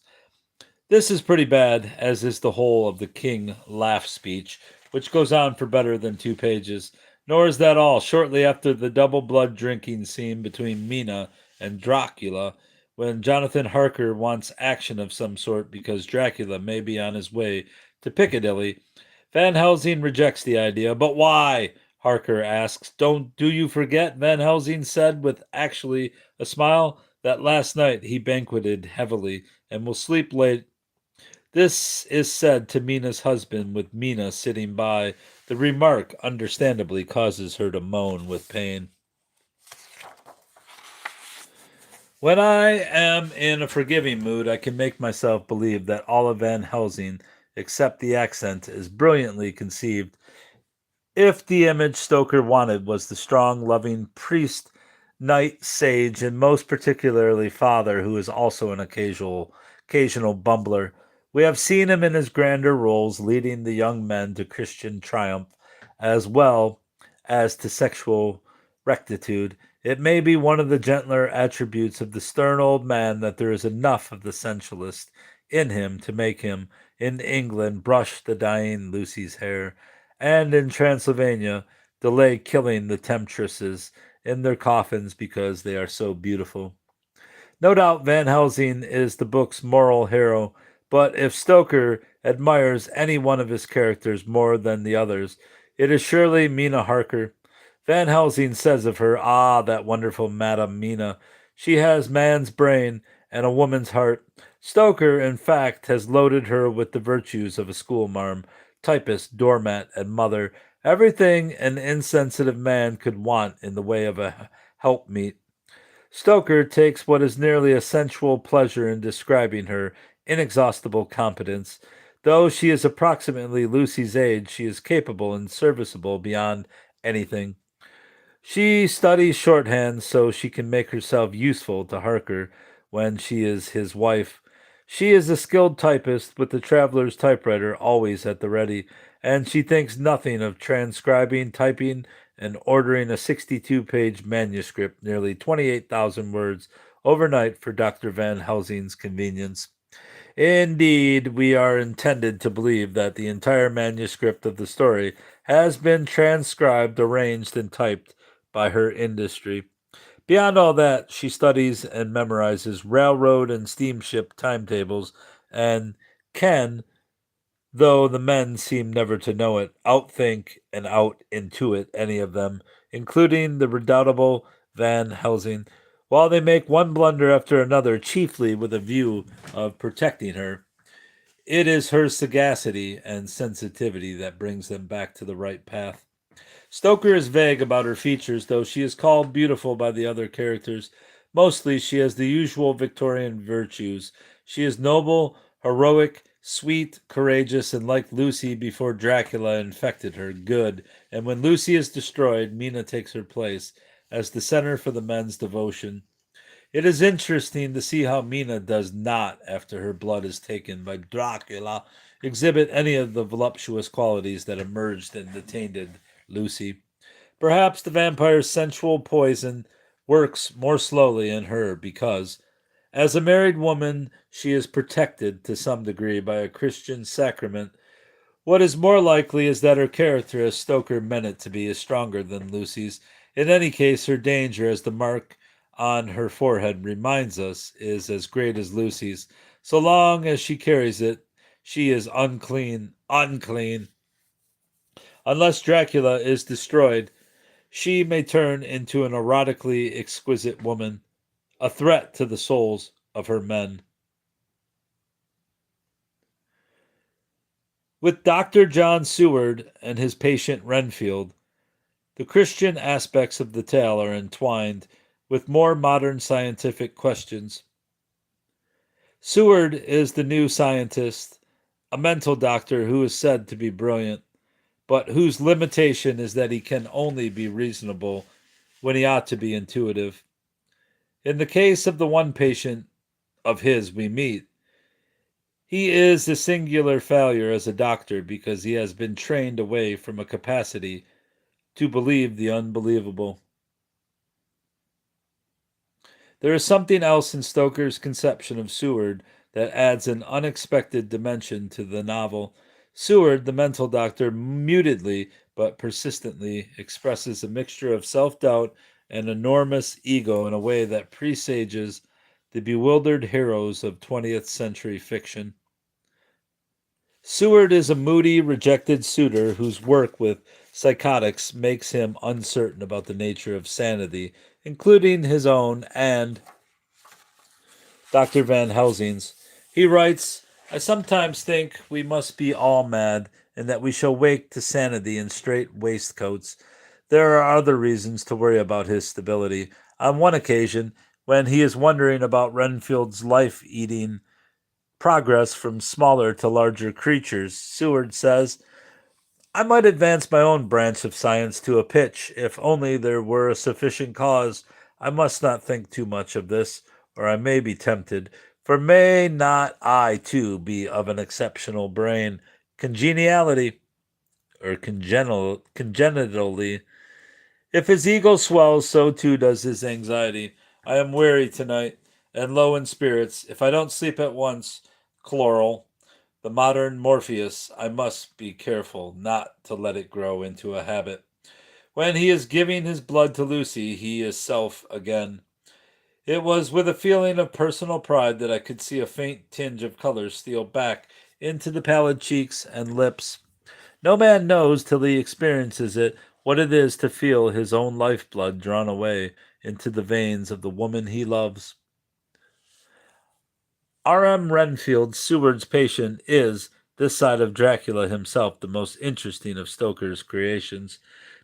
Speaker 1: This is pretty bad, as is the whole of the King laugh speech, which goes on for better than 2 pages. Nor is that all. Shortly after the double blood drinking scene between Mina and Dracula, when Jonathan Harker wants action of some sort because Dracula may be on his way to Piccadilly, Van Helsing rejects the idea. "But why?" Harker asks. Do you forget," Van Helsing said with actually a smile, "that last night he banqueted heavily and will sleep late?" This is said to Mina's husband, with Mina sitting by. The remark understandably causes her to moan with pain. When I am in a forgiving mood, I can make myself believe that all of Van Helsing, except the accent, is brilliantly conceived. If the image Stoker wanted was the strong, loving priest, knight, sage, and most particularly father, who is also an occasional bumbler, we have seen him in his grander roles leading the young men to Christian triumph as well as to sexual rectitude. It may be one of the gentler attributes of the stern old man that there is enough of the sensualist in him to make him, in England, brush the dying Lucy's hair, and in Transylvania delay killing the temptresses in their coffins because they are so beautiful. No doubt Van Helsing is the book's moral hero, But if Stoker admires any one of his characters more than the others, it is surely Mina Harker. Van Helsing says of her, "Ah, that wonderful Madame Mina. She has man's brain and a woman's heart." Stoker, in fact, has loaded her with the virtues of a schoolmarm, typist, doormat, and mother, everything an insensitive man could want in the way of a helpmeet. Stoker takes what is nearly a sensual pleasure in describing her inexhaustible competence. Though she is approximately Lucy's age, she is capable and serviceable beyond anything. She studies shorthand so she can make herself useful to Harker when she is his wife. She is a skilled typist with the traveler's typewriter always at the ready, and she thinks nothing of transcribing, typing, and ordering a 62-page manuscript, nearly 28,000 words, overnight for Dr. Van Helsing's convenience. Indeed, we are intended to believe that the entire manuscript of the story has been transcribed, arranged, and typed by her industry. Beyond all that, she studies and memorizes railroad and steamship timetables and can, though the men seem never to know it, outthink and out intuit any of them, including the redoubtable Van Helsing, while they make one blunder after another, chiefly with a view of protecting her. It is her sagacity and sensitivity that brings them back to the right path. Stoker is vague about her features, though she is called beautiful by the other characters. Mostly, she has the usual Victorian virtues. She is noble, heroic, sweet, courageous, and like Lucy before Dracula infected her, good. And when Lucy is destroyed, Mina takes her place as the center for the men's devotion. It is interesting to see how Mina does not, after her blood is taken by Dracula, exhibit any of the voluptuous qualities that emerged and detained Lucy. Perhaps the vampire's sensual poison works more slowly in her because, as a married woman, she is protected to some degree by a Christian sacrament. What is more likely is that her character, as Stoker meant it to be, is stronger than Lucy's. In any case, her danger, as the mark on her forehead reminds us, is as great as Lucy's. So long as she carries it, she is unclean, unclean. Unless Dracula is destroyed, she may turn into an erotically exquisite woman, a threat to the souls of her men. With Dr. John Seward and his patient Renfield, the Christian aspects of the tale are entwined with more modern scientific questions. Seward is the new scientist, a mental doctor who is said to be brilliant, but whose limitation is that he can only be reasonable when he ought to be intuitive. In the case of the one patient of his we meet, he is a singular failure as a doctor because he has been trained away from a capacity to believe the unbelievable. There is something else in Stoker's conception of Seward that adds an unexpected dimension to the novel. Seward, the mental doctor, mutedly but persistently expresses a mixture of self doubt and enormous ego in a way that presages the bewildered heroes of 20th century fiction. Seward is a moody, rejected suitor whose work with psychotics makes him uncertain about the nature of sanity, including his own and Dr. Van Helsing's. He writes, "I sometimes think we must be all mad, and that we shall wake to sanity in straight waistcoats. There are other reasons to worry about his stability. On one occasion, when he is wondering about Renfield's life eating progress from smaller to larger creatures, Seward says, I might advance my own branch of science to a pitch, if only there were a sufficient cause. I must not think too much of this, or I may be tempted, for may not I, too, be of an exceptional brain, congeniality, or congenitally? If his ego swells, so too does his anxiety. I am weary tonight, and low in spirits. If I don't sleep at once, chloral, the modern Morpheus, I must be careful not to let it grow into a habit. When he is giving his blood to Lucy, he is self again. It was with a feeling of personal pride that I could see a faint tinge of color steal back into the pallid cheeks and lips. No man knows till he experiences it what it is to feel his own lifeblood drawn away into the veins of the woman he loves. R.M. Renfield, Seward's patient, is, this side of Dracula himself, the most interesting of Stoker's creations.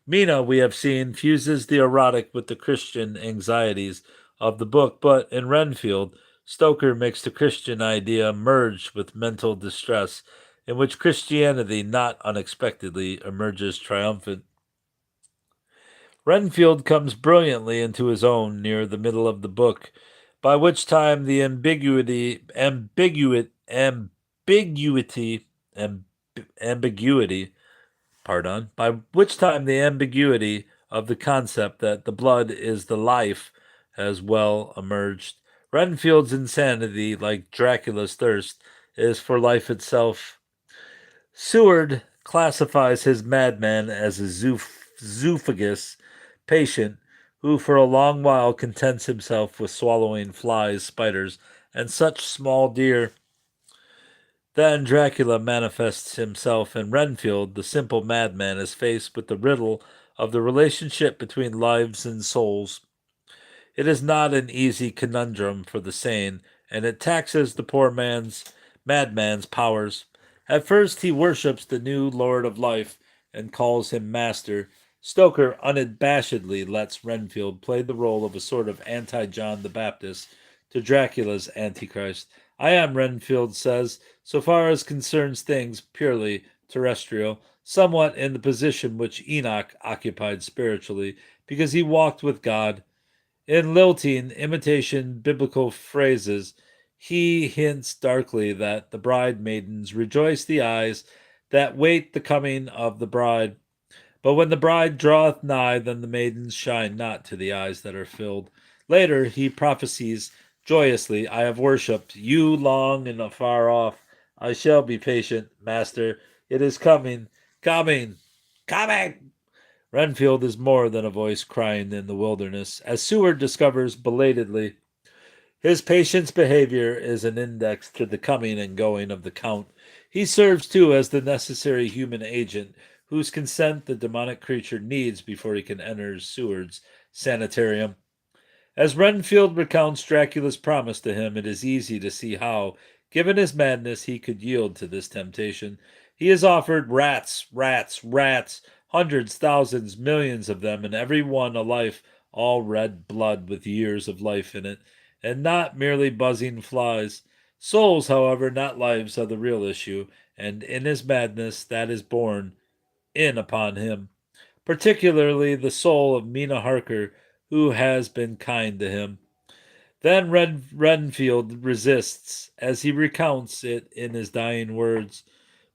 Speaker 1: Mina, we have seen, fuses the erotic with the Christian anxieties of the book, but in Renfield, Stoker makes the Christian idea merge with mental distress, in which Christianity not unexpectedly emerges triumphant. Renfield comes brilliantly into his own near the middle of the book, by which time the ambiguity, by which time the ambiguity of the concept that the blood is the life has well emerged. Renfield's insanity, like Dracula's thirst, is for life itself. Seward classifies his madman as a zoophagous patient who for a long while contents himself with swallowing flies, spiders, and such small deer. Then Dracula manifests himself, and Renfield, the simple madman, is faced with the riddle of the relationship between lives and souls. It is not an easy conundrum for the sane, and it taxes the poor madman's powers. At first he worships the new Lord of Life and calls him master. Stoker unabashedly lets Renfield play the role of a sort of anti-John the Baptist to Dracula's Antichrist. I am, Renfield says, so far as concerns things purely terrestrial, somewhat in the position which Enoch occupied spiritually, because he walked with God. In lilting imitation biblical phrases, he hints darkly that the bride maidens rejoice the eyes that wait the coming of the bride. But when the bride draweth nigh, then the maidens shine not to the eyes that are filled. Later he prophesies joyously, I have worshipped you long and afar off. I shall be patient, master. It is coming, coming, coming. Renfield is more than a voice crying in the wilderness. As Seward discovers belatedly, his patient's behavior is an index to the coming and going of the Count. He serves, too, as the necessary human agent whose consent the demonic creature needs before he can enter Seward's sanitarium. As Renfield recounts Dracula's promise to him, it is easy to see how, given his madness, he could yield to this temptation. He is offered rats, rats, rats, hundreds, thousands, millions of them, and every one a life, all red blood with years of life in it, and not merely buzzing flies. Souls, however, not lives, are the real issue, and in his madness that is borne in upon him, particularly the soul of Mina Harker, who has been kind to him. Then Renfield resists, as he recounts it in his dying words.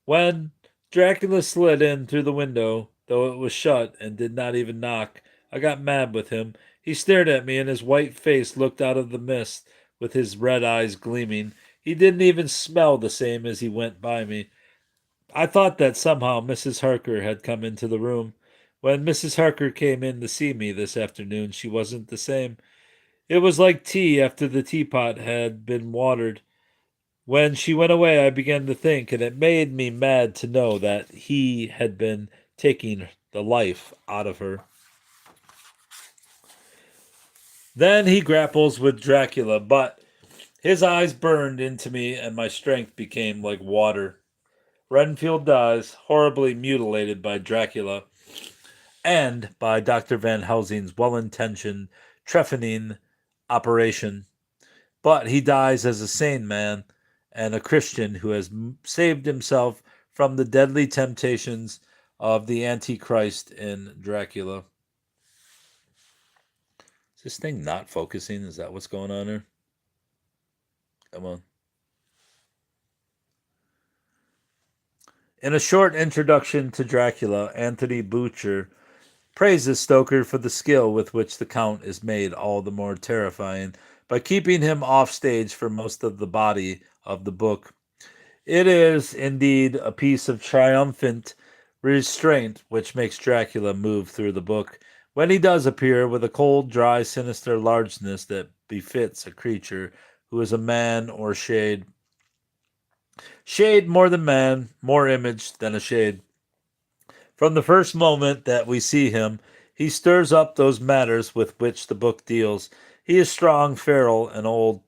Speaker 1: When Dracula slid in through the window, though it was shut and did not even knock, I got mad with him. He stared at me, and his white face looked out of the mist, with his red eyes gleaming. He didn't even smell the same as he went by me. I thought that somehow Mrs. Harker had come into the room. When Mrs. Harker came in to see me this afternoon, she wasn't the same. It was like tea after the teapot had been watered. When she went away, I began to think, and it made me mad to know that he had been taking the life out of her. Then he grapples with Dracula, but his eyes burned into me, and my strength became like water. Renfield dies, horribly mutilated by Dracula and by Dr. Van Helsing's well-intentioned trephining operation. But he dies as a sane man and a Christian who has saved himself from the deadly temptations of the Antichrist in Dracula. Is this thing not focusing? Is that what's going on here? Come on. In a short introduction to Dracula, Anthony Boucher praises Stoker for the skill with which the Count is made all the more terrifying by keeping him off stage for most of the body of the book. It is, indeed, a piece of triumphant restraint which makes Dracula move through the book When he does appear with a cold, dry, sinister largeness that befits a creature who is a man or shade. Shade more than man, more image than a shade. From the first moment that we see him, he stirs up those matters with which the book deals. He is strong, feral, and old.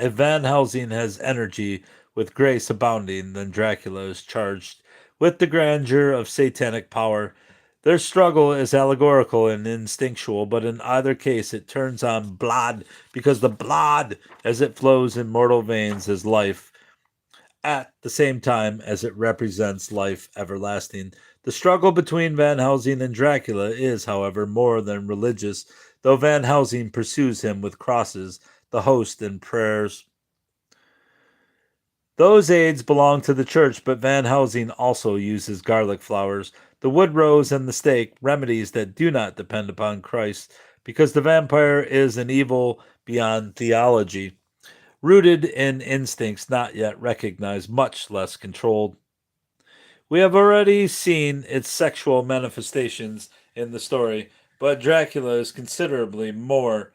Speaker 1: If Van Helsing has energy with grace abounding, then Dracula is charged with the grandeur of satanic power. Their struggle is allegorical and instinctual, but in either case it turns on blood, because the blood, as it flows in mortal veins, is life, at the same time as it represents life everlasting. The struggle between Van Helsing and Dracula is, however, more than religious, though Van Helsing pursues him with crosses, the host, and prayers. Those aids belong to the church, but Van Helsing also uses garlic flowers, the wood rose, and the stake, remedies that do not depend upon Christ, because the vampire is an evil beyond theology, rooted in instincts not yet recognized, much less controlled. We have already seen its sexual manifestations in the story, but Dracula is considerably more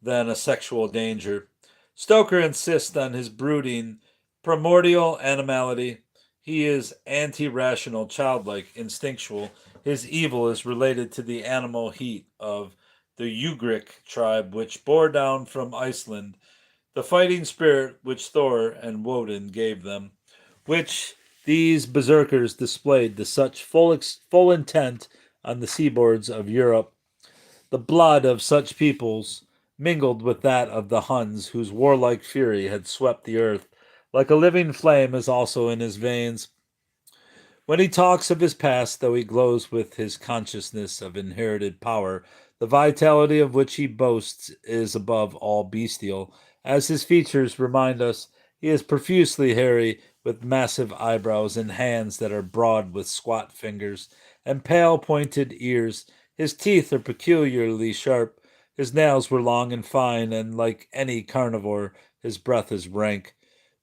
Speaker 1: than a sexual danger. Stoker insists on his brooding, primordial animality. He is anti rational, childlike, instinctual. His evil is related to the animal heat of the Ugric tribe, which bore down from Iceland the fighting spirit which Thor and Woden gave them, which these berserkers displayed to such full intent on the seaboards of Europe. The blood of such peoples mingled with that of the Huns, whose warlike fury had swept the earth. Like a living flame is also in his veins. When he talks of his past, though he glows with his consciousness of inherited power, the vitality of which he boasts is above all bestial. As his features remind us, he is profusely hairy, with massive eyebrows and hands that are broad with squat fingers, and pale pointed ears. His teeth are peculiarly sharp. His nails were long and fine, and like any carnivore, his breath is rank.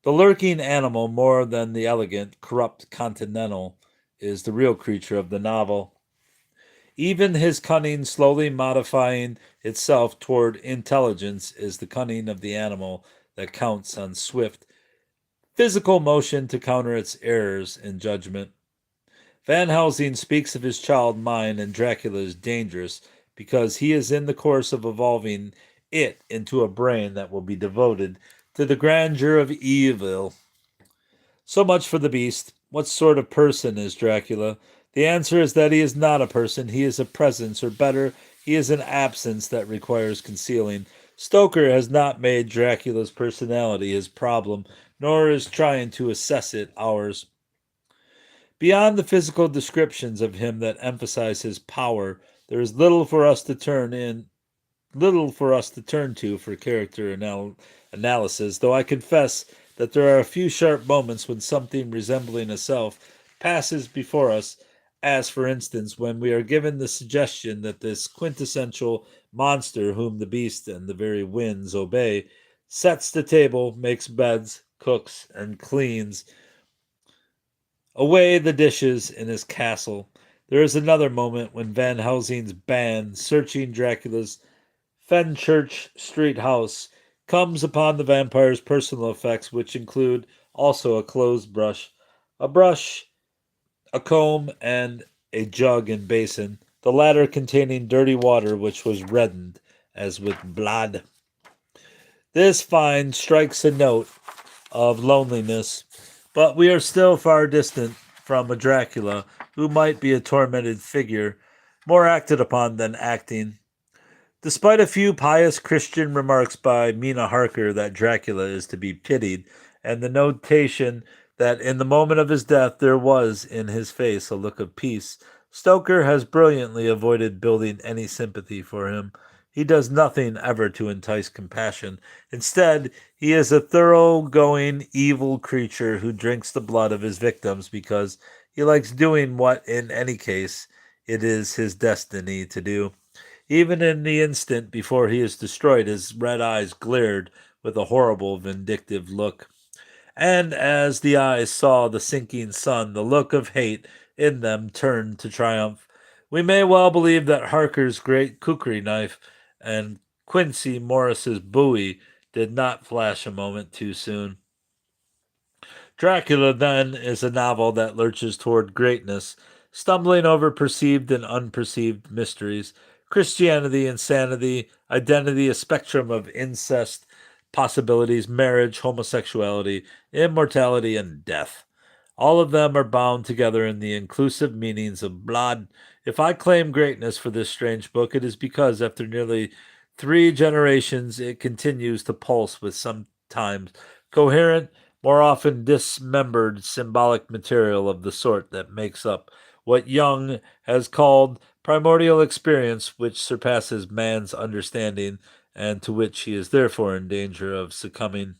Speaker 1: The lurking animal, more than the elegant, corrupt continental, is the real creature of the novel. Even his cunning, slowly modifying itself toward intelligence, is the cunning of the animal that counts on swift physical motion to counter its errors in judgment. Van Helsing speaks of his child mind, and Dracula is dangerous because he is in the course of evolving it into a brain that will be devoted to the grandeur of evil. So much for the beast. What sort of person is Dracula? The answer is that he is not a person, he is a presence, or better, he is an absence that requires concealing. Stoker has not made Dracula's personality his problem, nor is trying to assess it ours. Beyond the physical descriptions of him that emphasize his power, there is little for us to turn to for character analysis, though I confess that there are a few sharp moments when something resembling a self passes before us, as for instance when we are given the suggestion that this quintessential monster whom the beast and the very winds obey sets the table, makes beds, cooks, and cleans away the dishes in his castle. There is another moment when Van Helsing's band, searching Dracula's Fenchurch Street house, comes upon the vampire's personal effects, which include also a clothes brush, a comb, and a jug and basin, the latter containing dirty water which was reddened as with blood. This find strikes a note of loneliness, but we are still far distant from a Dracula who might be a tormented figure, more acted upon than acting. Despite a few pious Christian remarks by Mina Harker that Dracula is to be pitied, and the notation that in the moment of his death there was in his face a look of peace, Stoker has brilliantly avoided building any sympathy for him. He does nothing ever to entice compassion. Instead, he is a thoroughgoing evil creature who drinks the blood of his victims because he likes doing what, in any case, it is his destiny to do. Even in the instant before he is destroyed, his red eyes glared with a horrible, vindictive look. And as the eyes saw the sinking sun, the look of hate in them turned to triumph. We may well believe that Harker's great kukri knife and Quincy Morris's Bowie did not flash a moment too soon. Dracula, then, is a novel that lurches toward greatness, stumbling over perceived and unperceived mysteries, Christianity, insanity, identity, a spectrum of incest possibilities, marriage, homosexuality, immortality, and death. All of them are bound together in the inclusive meanings of blood. If I claim greatness for this strange book, it is because after nearly 3 generations, it continues to pulse with sometimes coherent, more often dismembered symbolic material of the sort that makes up what Jung has called primordial experience, which surpasses man's understanding and to which he is therefore in danger of succumbing.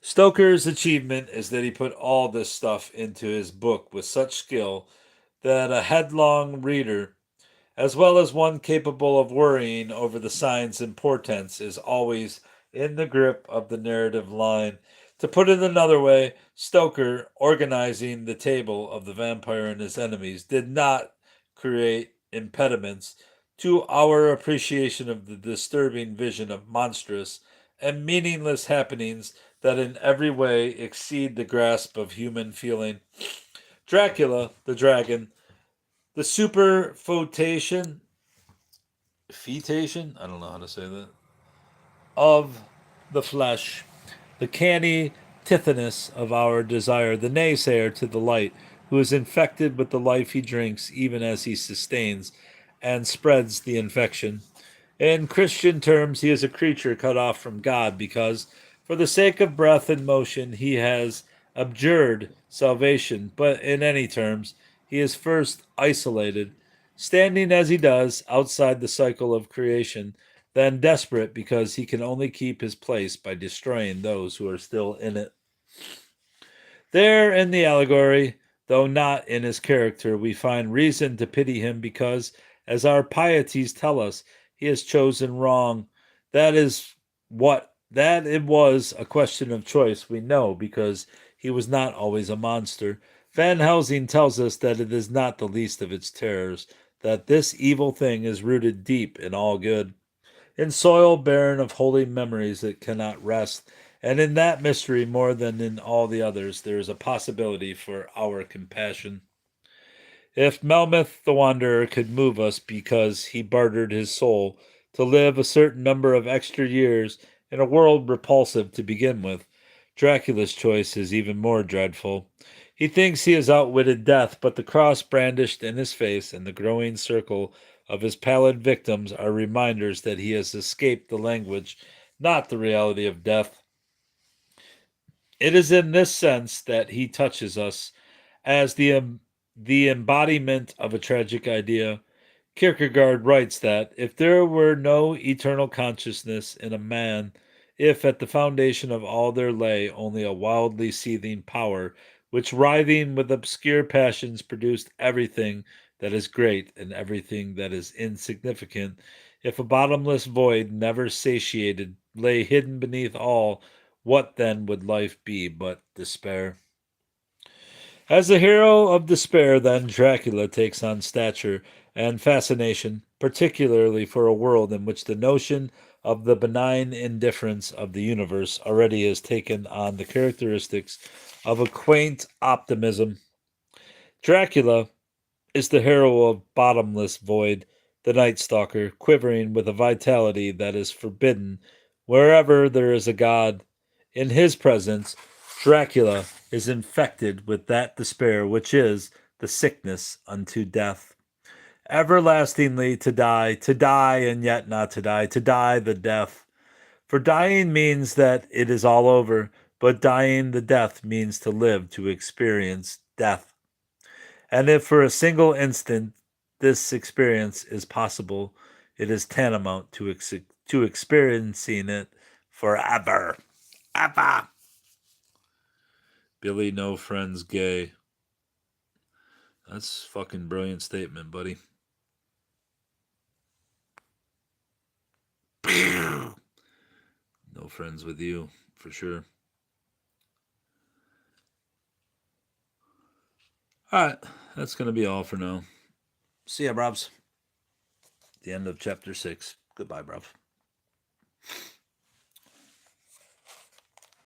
Speaker 1: Stoker's achievement is that he put all this stuff into his book with such skill that a headlong reader, as well as one capable of worrying over the signs and portents, is always in the grip of the narrative line. To put it another way, Stoker, organizing the table of the vampire and his enemies, did not create impediments to our appreciation of the disturbing vision of monstrous and meaningless happenings that in every way exceed the grasp of human feeling. Dracula, the dragon, the superfotation, fetation, I don't know how to say that, of the flesh, the canny tithonus of our desire, the naysayer to the light, who is infected with the life he drinks even as he sustains and spreads the infection. In Christian terms, he is a creature cut off from God because, for the sake of breath and motion, he has abjured salvation. But in any terms, he is first isolated, standing as he does outside the cycle of creation, then desperate because he can only keep his place by destroying those who are still in it. There in the allegory, though not in his character, we find reason to pity him because, as our pieties tell us, he has chosen wrong. That it was a question of choice, we know, because he was not always a monster. Van Helsing tells us that it is not the least of its terrors, that this evil thing is rooted deep in all good, in soil barren of holy memories that cannot rest. And in that mystery, more than in all the others, there is a possibility for our compassion. If Melmoth the Wanderer could move us because he bartered his soul to live a certain number of extra years in a world repulsive to begin with, Dracula's choice is even more dreadful. He thinks he has outwitted death, but the cross brandished in his face and the growing circle of his pallid victims are reminders that he has escaped the language, not the reality of death. It is in this sense that he touches us as the embodiment of a tragic idea. Kierkegaard writes that if there were no eternal consciousness in a man, if at the foundation of all there lay only a wildly seething power, which writhing with obscure passions produced everything that is great and everything that is insignificant, if a bottomless void never satiated lay hidden beneath all, what then would life be but despair? As the hero of despair, then, Dracula takes on stature and fascination, particularly for a world in which the notion of the benign indifference of the universe already has taken on the characteristics of a quaint optimism. Dracula is the hero of bottomless void, the night stalker, quivering with a vitality that is forbidden wherever there is a god. In his presence, Dracula is infected with that despair which is the sickness unto death. Everlastingly to die and yet not to die the death. For dying means that it is all over, but dying the death means to live to experience death. And if for a single instant this experience is possible, it is tantamount to experiencing it forever. Ever. Billy No Friends Gay. That's a fucking brilliant statement, buddy. No friends with you, for sure. All right, that's going to be all for now.
Speaker 2: See ya, bruvs.
Speaker 1: The end of chapter 6. Goodbye, bruv.